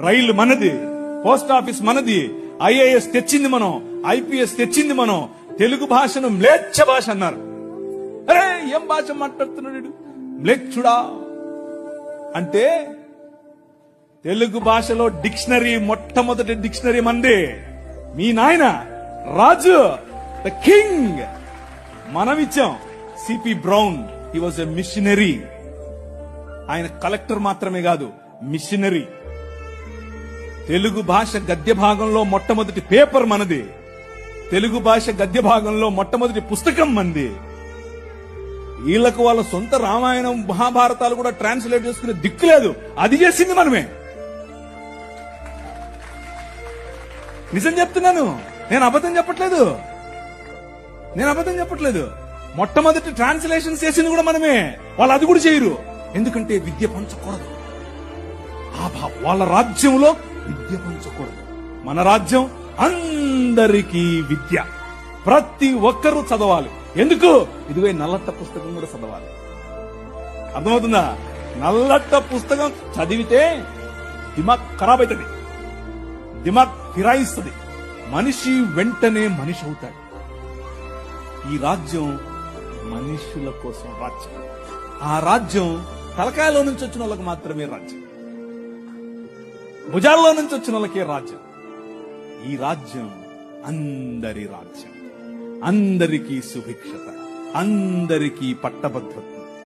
రైలు మనది, post office మనది, IAS తెచ్చింది మనం, ఐపీఎస్ తెచ్చింది మనం. తెలుగు భాషను మ్లేచ్ఛ భాష అన్నారు. అరే ఏం భాష మాట్లాడుతున్నాడు మ్లేచ్ఛుడా అంటే, తెలుగు భాషలో డిక్షనరీ, మొట్టమొదటి డిక్షనరీ మంది. మీ నాయన రాజు, ద కింగ్, మనమిచ్చాం. CP Brown, he was a missionary. ఆయన కలెక్టర్ మాత్రమే కాదు, మిషనరీ. తెలుగు భాష గద్య భాగంలో మొట్టమొదటి పేపర్ మనది. తెలుగు భాష గద్య భాగంలో మొట్టమొదటి పుస్తకం మంది. వీళ్లకు వాళ్ళ సొంత రామాయణం, మహాభారతాలు కూడా ట్రాన్స్లేట్ చేసుకునే దిక్కు లేదు. అది చేసింది మనమే. నిజం చెప్తున్నాను, నేను అబద్ధం చెప్పట్లేదు. మొట్టమొదటి ట్రాన్స్లేషన్ చేసింది కూడా మనమే. వాళ్ళు అది కూడా చేయరు. ఎందుకంటే విద్య పంచకూడదు. వాళ్ళ రాజ్యంలో విద్య పంచకూడదు. మన రాజ్యం అందరికీ విద్య. ప్రతి ఒక్కరూ చదవాలి. ఎందుకు? ఇదిగో నల్లట్ట పుస్తకం కూడా చదవాలి. అర్థమవుతుందా? నల్లట్ట పుస్తకం చదివితే దిమాగ్ ఖరాబ్ అవుతుంది, దిమాగ్ ఫిరాయిస్తుంది. మనిషి వెంటనే మనిషి అవుతాడు. ఈ రాజ్యం మనుషుల కోసం రాజ్యం. ఆ రాజ్యం తలకాయలో నుంచి వచ్చిన వాళ్ళకి మాత్రమే రాజ్యం, భుజాల్లో నుంచి వచ్చిన వాళ్ళకే రాజ్యం. ఈ రాజ్యం అందరి రాజ్యం. అందరికీ సుభిక్షత, అందరికీ పట్టభద్రత.